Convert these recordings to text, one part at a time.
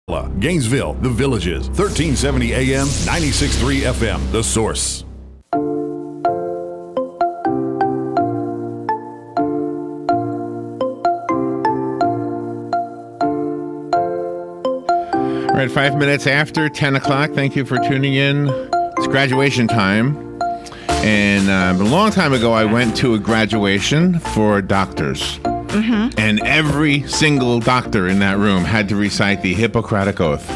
Gainesville, The Villages, 1370 AM, 96.3 FM, The Source. All right, 5 minutes after 10 o'clock. Thank you for tuning in. It's graduation time. And a long time ago, I went to a graduation for doctors. Mm-hmm. And every single doctor in that room had to recite the Hippocratic Oath.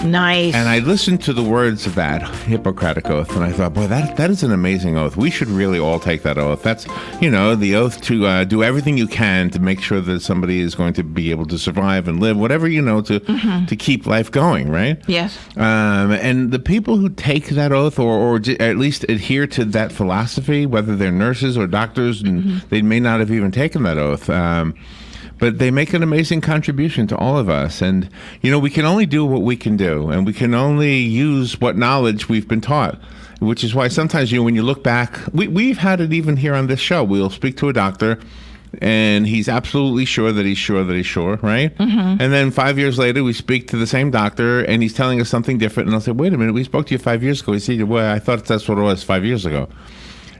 Nice. And I listened to the words of that Hippocratic Oath, and I thought, boy, that is an amazing oath. We should really all take that oath. That's, the oath to do everything you can to make sure that somebody is going to be able to survive and live, whatever, to keep life going, right? Yes. And the people who take that oath or at least adhere to that philosophy, whether they're nurses or doctors, and they may not have even taken that oath, but they make an amazing contribution to all of us. And, we can only do what we can do, and we can only use what knowledge we've been taught, which is why sometimes, when you look back, we've had it even here on this show. We'll speak to a doctor, and he's absolutely sure that he's sure that he's sure, right? Mm-hmm. And then 5 years later, we speak to the same doctor, and he's telling us something different, and I'll say, wait a minute, we spoke to you 5 years ago. He said, well, I thought that's what it was 5 years ago.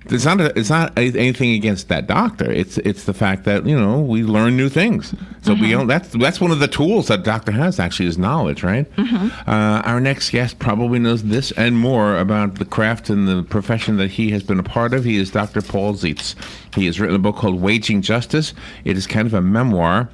It's not anything against that doctor. It's the fact that we learn new things. So that's one of the tools that doctor has, actually, is knowledge, right? Mm-hmm. Our next guest probably knows this and more about the craft and the profession that he has been a part of. He is Dr. Paul Zeitz. He has written a book called Waging Justice. It is kind of a memoir.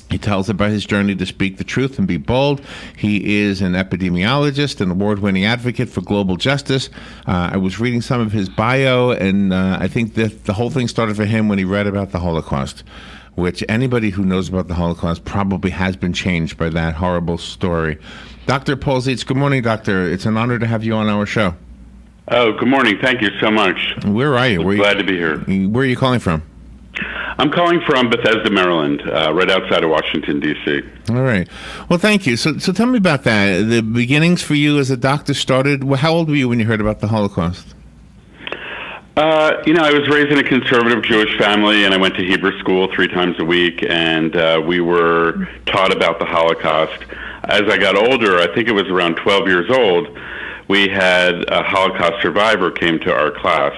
He tells about his journey to speak the truth and be bold. He is an epidemiologist, an award-winning advocate for global justice. I was reading some of his bio, and I think that the whole thing started for him when he read about the Holocaust, which anybody who knows about the Holocaust probably has been changed by that horrible story. Dr. Paul Zeitz, good morning, doctor. It's an honor to have you on our show. Oh, good morning. Thank you so much. Where are you? Glad to be here. Where are you calling from? I'm calling from Bethesda, Maryland, right outside of Washington, D.C. All right. Well, thank you. So tell me about that. The beginnings for you as a doctor started. How old were you when you heard about the Holocaust? I was raised in a conservative Jewish family, and I went to Hebrew school 3 times a week, and we were taught about the Holocaust. As I got older, I think it was around 12 years old, we had a Holocaust survivor came to our class,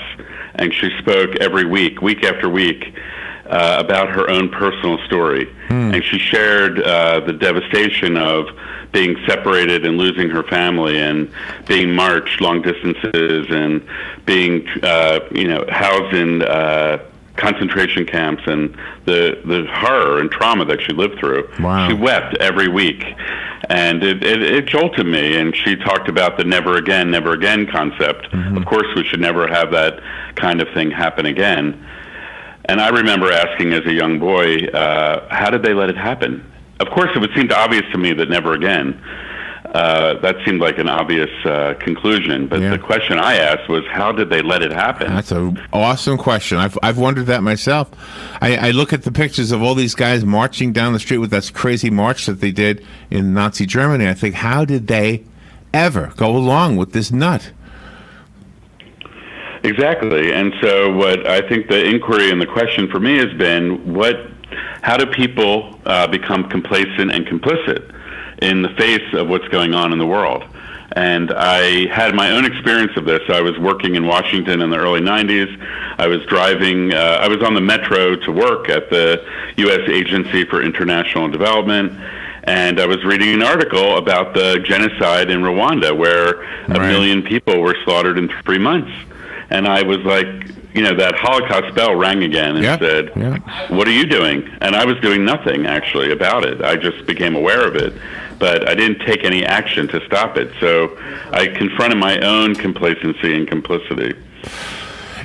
and she spoke every week after week, about her own personal story. And she shared the devastation of being separated and losing her family and being marched long distances and being, housed in concentration camps and the horror and trauma that she lived through. Wow. She wept every week. And it jolted me, and she talked about the never again concept. Mm-hmm. Of course, we should never have that kind of thing happen again. And I remember asking as a young boy, how did they let it happen? Of course, it would seem obvious to me that never again. That seemed like an obvious conclusion. But the question I asked was, how did they let it happen? That's an awesome question. I've wondered that myself. I look at the pictures of all these guys marching down the street with that crazy march that they did in Nazi Germany. I think, how did they ever go along with this nut? Exactly. And so what I think the inquiry and the question for me has been, how do people become complacent and complicit in the face of what's going on in the world? And I had my own experience of this. I was working in Washington in the early 90s. I was driving, I was on the metro to work at the U.S. Agency for International Development, and I was reading an article about the genocide in Rwanda, where a million people were slaughtered in 3 months. And I was like, that Holocaust bell rang again and said, what are you doing? And I was doing nothing, actually, about it. I just became aware of it. But I didn't take any action to stop it. So I confronted my own complacency and complicity.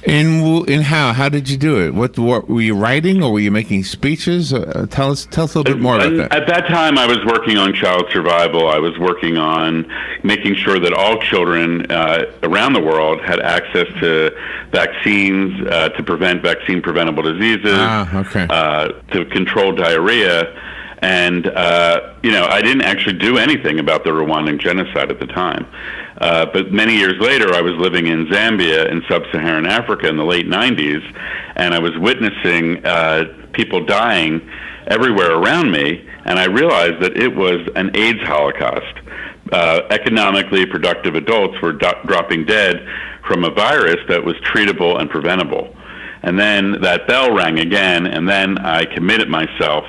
And how? How did you do it? What were you writing, or were you making speeches? Tell us a little bit more about that. At that time, I was working on child survival. I was working on making sure that all children around the world had access to vaccines to prevent vaccine-preventable diseases, to control diarrhea. And, I didn't actually do anything about the Rwandan genocide at the time. But many years later, I was living in Zambia in sub-Saharan Africa in the late 90s, and I was witnessing people dying everywhere around me, and I realized that it was an AIDS holocaust. Economically productive adults were dropping dead from a virus that was treatable and preventable. And then that bell rang again, and then I committed myself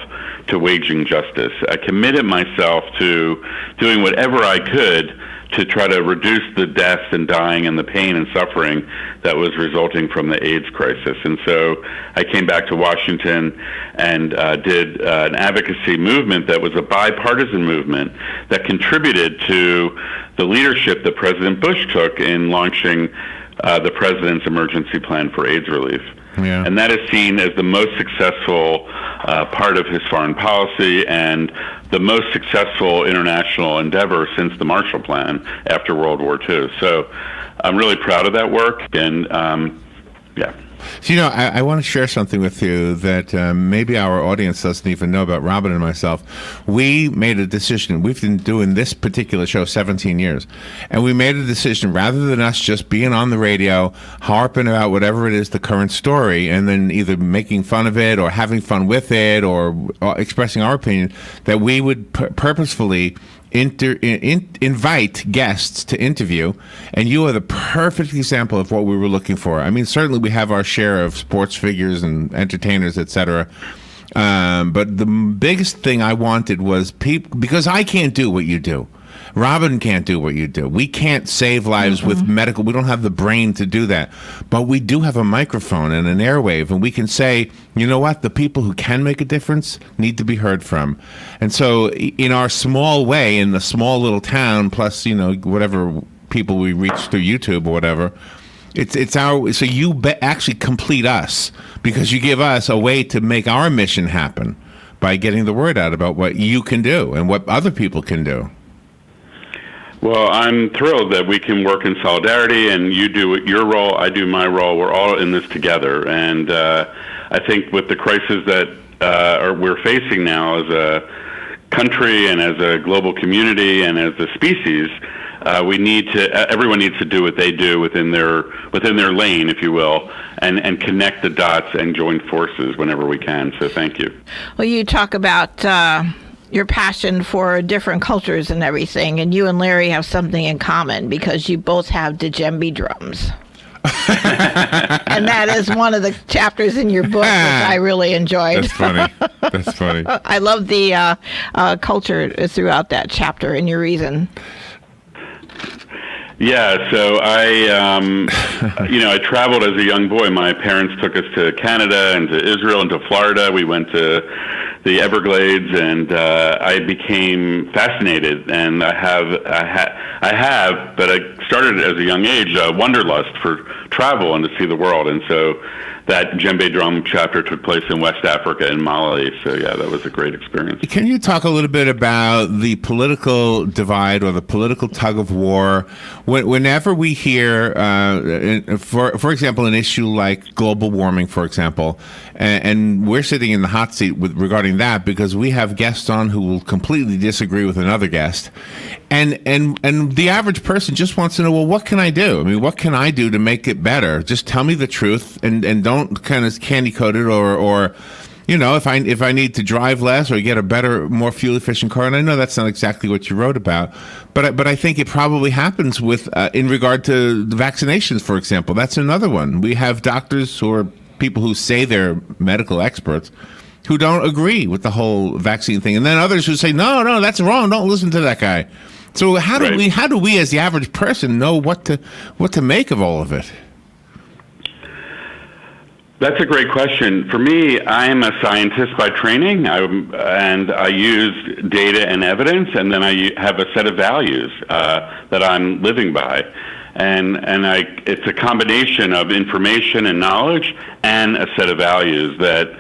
to waging justice. I committed myself to doing whatever I could to try to reduce the deaths and dying and the pain and suffering that was resulting from the AIDS crisis. And so I came back to Washington and did an advocacy movement that was a bipartisan movement that contributed to the leadership that President Bush took in launching the President's Emergency Plan for AIDS Relief. Yeah. And that is seen as the most successful part of his foreign policy and the most successful international endeavor since the Marshall Plan after World War II. So I'm really proud of that work. And yeah. So, I want to share something with you that maybe our audience doesn't even know about Robin and myself. We made a decision. We've been doing this particular show 17 years. And we made a decision, rather than us just being on the radio, harping about whatever it is, the current story, and then either making fun of it or having fun with it or expressing our opinion, that we would purposefully invite guests to interview, and you are the perfect example of what we were looking for. I mean, certainly we have our share of sports figures and entertainers, etc. But the biggest thing I wanted was people, because I can't do what you do. Robin can't do what you do. We can't save lives with medical. We don't have the brain to do that. But we do have a microphone and an airwave, and we can say, you know what? The people who can make a difference need to be heard from. And so in our small way, in the small little town, plus, whatever people we reach through YouTube or whatever, it's our, so you actually complete us, because you give us a way to make our mission happen by getting the word out about what you can do and what other people can do. Well, I'm thrilled that we can work in solidarity, and you do your role, I do my role. We're all in this together. And I think with the crisis that we're facing now as a country and as a global community and as a species, everyone needs to do what they do within their lane, if you will, and connect the dots and join forces whenever we can. So thank you. Well, you talk about your passion for different cultures and everything, and you and Larry have something in common, because you both have djembe drums. And that is one of the chapters in your book, which I really enjoyed. That's funny. That's funny. I love the culture throughout that chapter and your reason. Yeah, so I traveled as a young boy. My parents took us to Canada and to Israel and to Florida. We went to the Everglades, and I became fascinated. And I have, but I started as a young age, a wanderlust for travel and to see the world. And so that djembe drum chapter took place in West Africa and Mali. So yeah, that was a great experience. Can you talk a little bit about the political divide or the political tug of war? Whenever we hear, for example, an issue like global warming, for example, and we're sitting in the hot seat regarding that, because we have guests on who will completely disagree with another guest, and the average person just wants to know, well, what can I do? I mean, what can I do to make it better? Just tell me the truth, and don't kind of candy coat it, or if I need to drive less or get a better, more fuel efficient car. And I know that's not exactly what you wrote about, but I think it probably happens with in regard to the vaccinations, for example. That's another one. We have doctors who are people who say they're medical experts who don't agree with the whole vaccine thing, and then others who say, no, that's wrong. Don't listen to that guy. So how do we as the average person know what to make of all of it? That's a great question. For me, I'm a scientist by training, and I use data and evidence, and then I have a set of values that I'm living by. And it's a combination of information and knowledge and a set of values that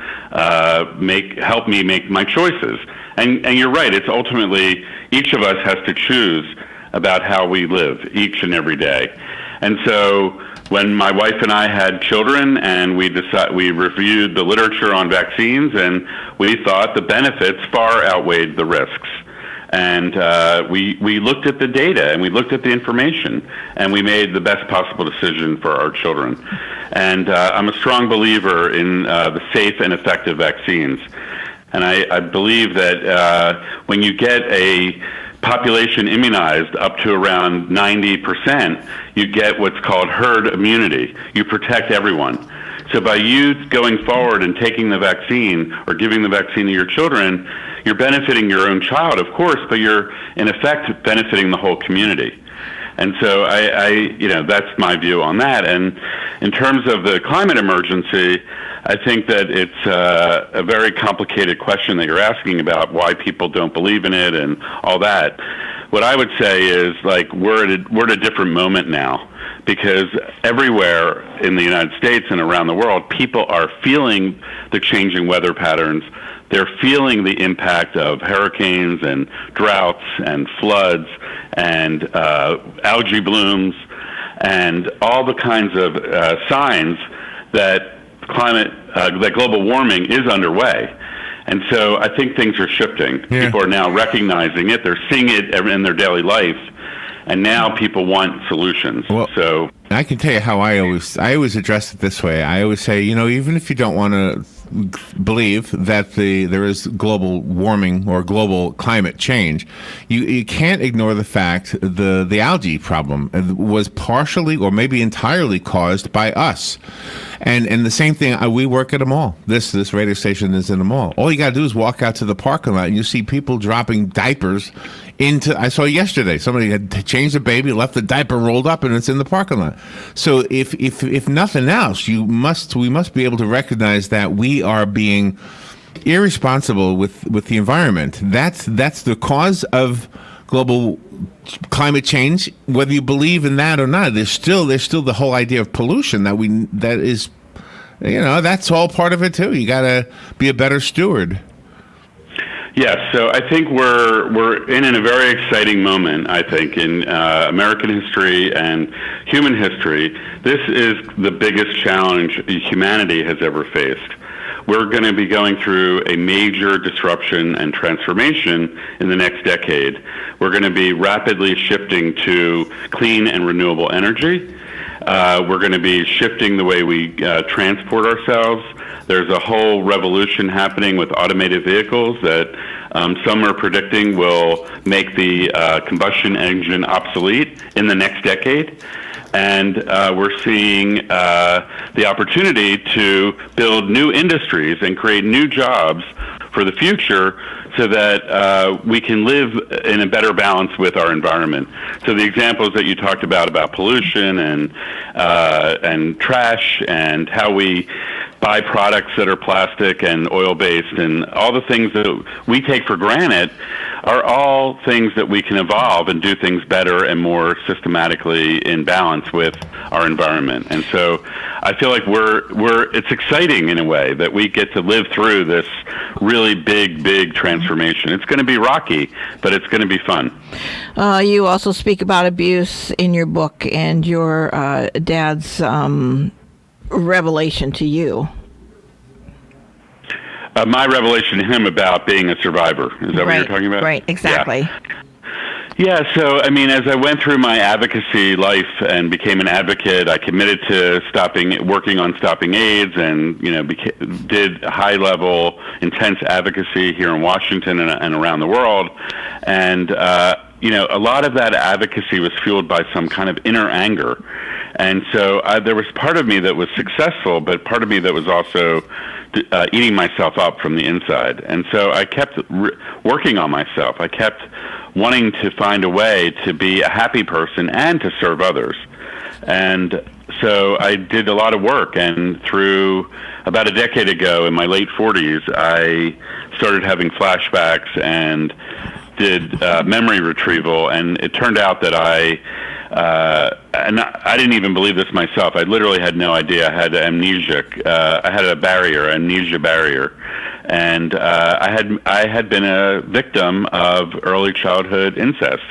help me make my choices. And you're right, it's ultimately each of us has to choose about how we live each and every day. And so when my wife and I had children, and we reviewed the literature on vaccines, and we thought the benefits far outweighed the risks. And we looked at the data, and we looked at the information, and we made the best possible decision for our children. And I'm a strong believer in the safe and effective vaccines. And I believe that when you get a population immunized up to around 90%, you get what's called herd immunity. You protect everyone. So by you going forward and taking the vaccine or giving the vaccine to your children, you're benefiting your own child, of course, but you're in effect benefiting the whole community. And so that's my view on that. And in terms of the climate emergency, I think that it's a very complicated question that you're asking about why people don't believe in it and all that. What I would say is, like, we're at a different moment now, because everywhere in the United States and around the world, people are feeling the changing weather patterns. They're feeling the impact of hurricanes and droughts and floods and algae blooms and all the kinds of signs that that global warming is underway. And so I think things are shifting. Yeah. People are now recognizing it. They're seeing it in their daily life. And now people want solutions. Well, so I can tell you how I always address it this way. I always say, even if you don't want to believe that there is global warming or global climate change, you can't ignore the fact the algae problem was partially or maybe entirely caused by us. And the same thing, we work at a mall. This radio station is in a mall. All you got to do is walk out to the parking lot and you see people dropping diapers I saw yesterday, somebody had changed a baby, left the diaper rolled up, and it's in the parking lot. So if nothing else, we must be able to recognize that we are being irresponsible with the environment. That's the cause of global climate change, whether you believe in that or not. There's still the whole idea of pollution that is, that's all part of it too. You got to be a better steward. Yes, so I think we're in a very exciting moment, I think, in American history and human history. This is the biggest challenge humanity has ever faced. We're going to be going through a major disruption and transformation in the next decade. We're going to be rapidly shifting to clean and renewable energy. We're going to be shifting the way we transport ourselves. There's a whole revolution happening with automated vehicles that some are predicting will make the combustion engine obsolete in the next decade. And we're seeing the opportunity to build new industries and create new jobs for the future so that we can live in a better balance with our environment. So the examples that you talked about pollution and trash and how we buy products that are plastic and oil-based and all the things that we take for granted are all things that we can evolve and do things better and more systematically in balance with our environment. And so I feel like it's exciting in a way that we get to live through this really big transformation. It's going to be rocky, but it's going to be fun. You also speak about abuse in your book and your dad's revelation to you. My revelation to him about being a survivor. Is that what you're talking about? Right, exactly. Yeah, so, as I went through my advocacy life and became an advocate, I committed to working on stopping AIDS and, did high-level, intense advocacy here in Washington and around the world. And, a lot of that advocacy was fueled by some kind of inner anger. And so there was part of me that was successful, but part of me that was also eating myself up from the inside. And so I kept working on myself. I kept wanting to find a way to be a happy person and to serve others. And so I did a lot of work. And through about a decade ago, in my late 40s, I started having flashbacks and did memory retrieval. And it turned out that and I didn't even believe this myself. I literally had no idea. I had amnesia. I had amnesia barrier, and I had been a victim of early childhood incest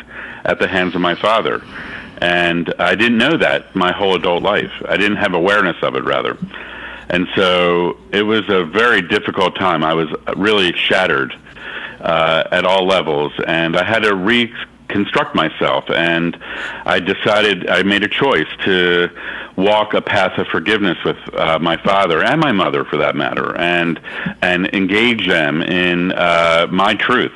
at the hands of my father, and I didn't know that my whole adult life. I didn't have awareness of it, rather, and so it was a very difficult time. I was really shattered at all levels, and I had to reconstruct myself. And I made a choice to walk a path of forgiveness with my father and my mother, for that matter, and engage them in my truth,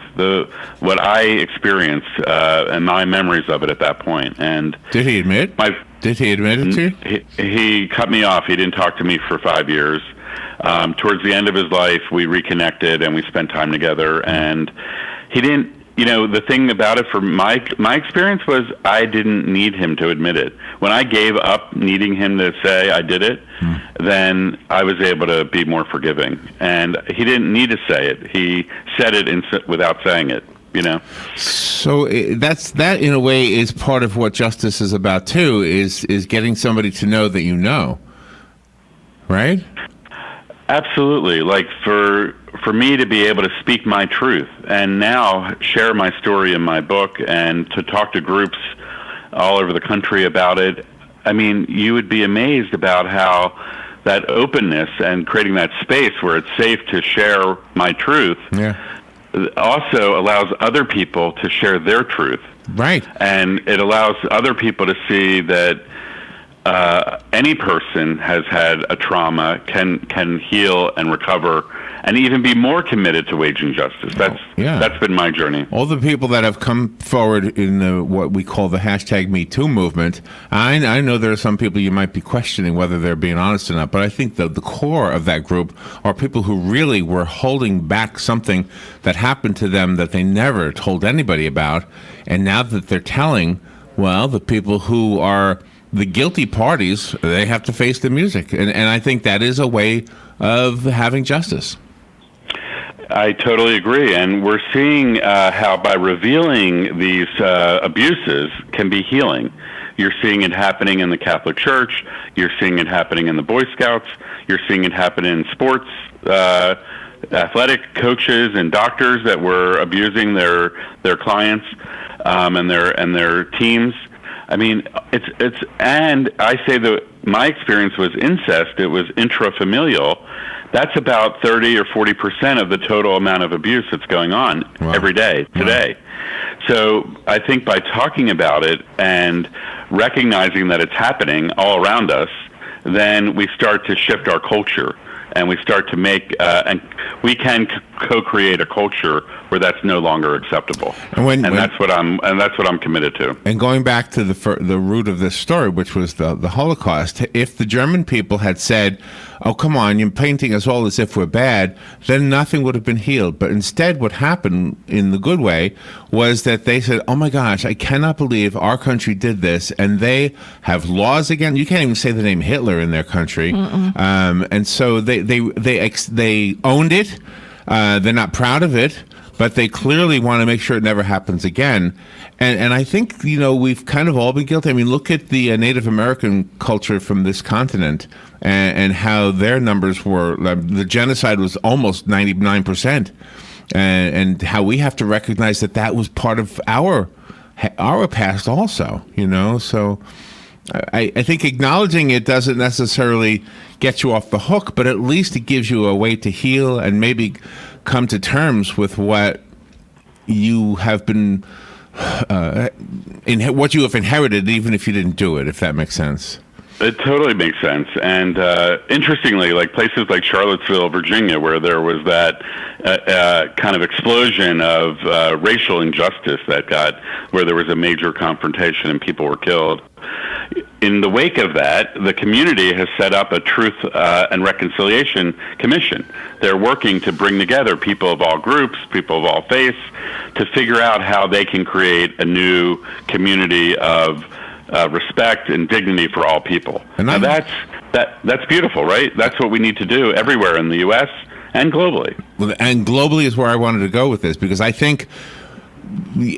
what I experienced, and my memories of it at that point. And did he admit? Did he admit it to you? He cut me off. He didn't talk to me for 5 years. Towards the end of his life, we reconnected and we spent time together. And he didn't. The thing about it, for my experience, was I didn't need him to admit it. When I gave up needing him to say I did it, then I was able to be more forgiving. And he didn't need to say it. He said it without saying it. So that in a way is part of what justice is about too. Is getting somebody to know that you know, right? Absolutely. Like for me to be able to speak my truth and now share my story in my book and to talk to groups all over the country about it, I mean, you would be amazed about how that openness and creating that space where it's safe to share my truth also allows other people to share their truth. Right. And it allows other people to see that any person has had a trauma, can heal and recover, and even be more committed to waging justice. That's been my journey. All the people that have come forward in what we call the #MeToo movement, I know there are some people you might be questioning whether they're being honest or not, but I think the core of that group are people who really were holding back something that happened to them that they never told anybody about, and now that they're telling, well, the people who are the guilty parties, they have to face the music. And I think that is a way of having justice. I totally agree. And we're seeing how by revealing these abuses can be healing. You're seeing it happening in the Catholic Church. You're seeing it happening in the Boy Scouts. You're seeing it happen in sports, athletic coaches and doctors that were abusing their clients and their teams. I mean, and I say that my experience was incest. It was intrafamilial. That's about 30 or 40% of the total amount of abuse that's going on every day today. So I think by talking about it and recognizing that it's happening all around us, then we start to shift our culture. And we start to make, and we can co-create a culture where that's no longer acceptable. And that's what I'm committed to. And going back to the root of this story, which was the Holocaust, if the German people had said, "Oh, come on, you're painting us all as if we're bad," then nothing would have been healed. But instead, what happened in the good way was that they said, "Oh my gosh, I cannot believe our country did this," and they have laws again. You can't even say the name Hitler in their country, and so they owned it. They're not proud of it, but they clearly want to make sure it never happens again. And I think, we've kind of all been guilty. I mean, look at the Native American culture from this continent and how their numbers were. The genocide was almost 99%. And how we have to recognize that was part of our past also, So I think acknowledging it doesn't necessarily get you off the hook, but at least it gives you a way to heal and maybe come to terms with what you have been, what you have inherited, even if you didn't do it, if that makes sense. It totally makes sense. And interestingly, like places like Charlottesville, Virginia, where there was that kind of explosion of racial injustice where there was a major confrontation and people were killed. In the wake of that, the community has set up a Truth and Reconciliation Commission. They're working to bring together people of all groups, people of all faiths, to figure out how they can create a new community of respect and dignity for all people. And now that's beautiful, right? That's what we need to do everywhere in the U.S. and globally. And globally is where I wanted to go with this, because I think the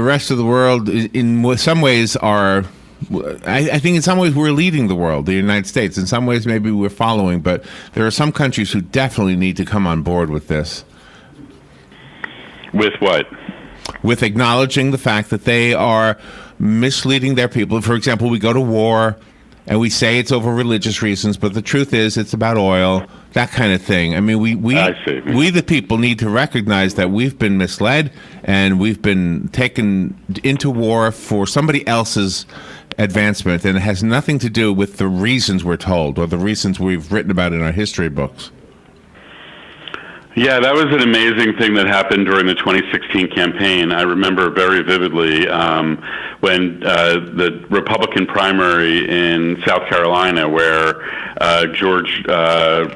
rest of the world, in some ways, I think in some ways we're leading the world, the United States. In some ways, maybe we're following, but there are some countries who definitely need to come on board with this. With what? With acknowledging the fact that they are misleading their people. For example, we go to war And we say it's over religious reasons, but the truth is it's about oil, that kind of thing. I mean, we the people need to recognize that we've been misled and we've been taken into war for somebody else's advancement, and it has nothing to do with the reasons we're told or the reasons we've written about in our history books. Yeah, that was an amazing thing that happened during the 2016 campaign. I remember very vividly when the Republican primary in South Carolina, where Jeb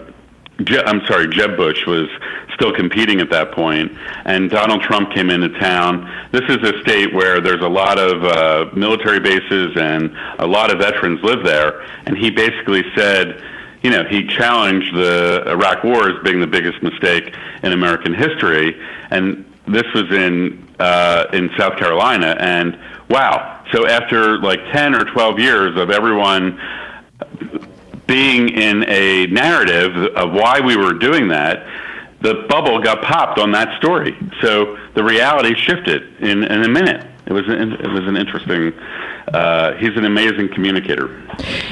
Bush was still competing at that point, and Donald Trump came into town. This is a state where there's a lot of military bases and a lot of veterans live there, and he basically said, he challenged the Iraq War as being the biggest mistake in American history, and this was in South Carolina. And wow, so after like 10 or 12 years of everyone being in a narrative of why we were doing that, the bubble got popped on that story. So the reality shifted in a minute. It was an interesting. He's an amazing communicator.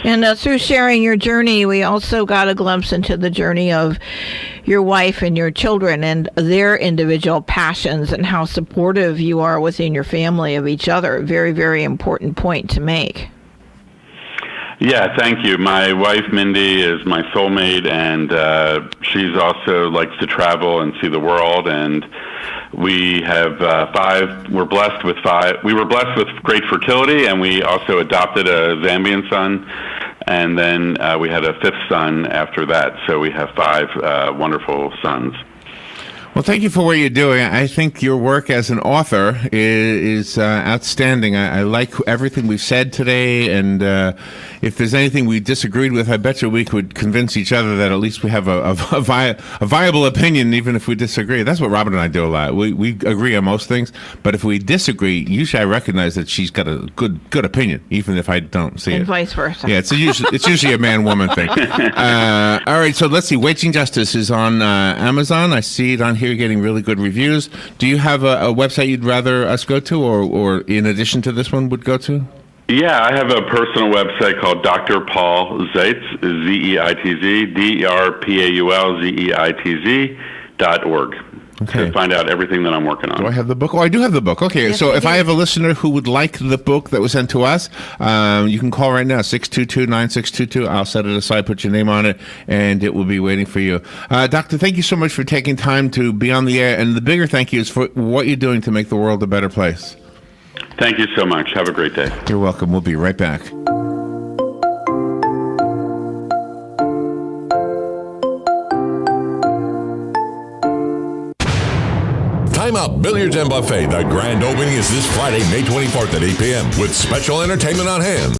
And through sharing your journey, we also got a glimpse into the journey of your wife and your children and their individual passions and how supportive you are within your family of each other. Very, very important point to make. Yeah, thank you. My wife, Mindy, is my soulmate, and she's also likes to travel and see the world, and we have five. We're blessed with five. We were blessed with great fertility, and we also adopted a Zambian son, and then we had a fifth son after that, so we have five wonderful sons. Well, thank you for what you're doing. I think your work as an author is outstanding. I like everything we've said today, and if there's anything we disagreed with, I bet you we could convince each other that at least we have a viable opinion, even if we disagree. That's what Robin and I do a lot. We agree on most things, but if we disagree, usually I recognize that she's got a good opinion, even if I don't see it. And vice versa. Yeah, it's usually a man-woman thing. All right, so let's see. Waging Justice is on Amazon. I see it on here getting really good reviews. Do you have a website you'd rather us go to, or in addition to this one would go to? Yeah, I have a personal website called Dr. Paul Zeitz, Zeitz, DrPaulZeitz.org. Okay. To find out everything that I'm working on. Do I have the book? Oh, I do have the book. Okay, Yes, so if do. I have a listener who would like the book that was sent to us, you can call right now, 622-9622. I'll set it aside, put your name on it, and it will be waiting for you. Doctor, thank you so much for taking time to be on the air, and the bigger thank you is for what you're doing to make the world a better place. Thank you so much. Have a great day. You're welcome. We'll be right back. Time Out Billiards and Buffet. The grand opening is this Friday, May 24th at 8 p.m. with special entertainment on hand.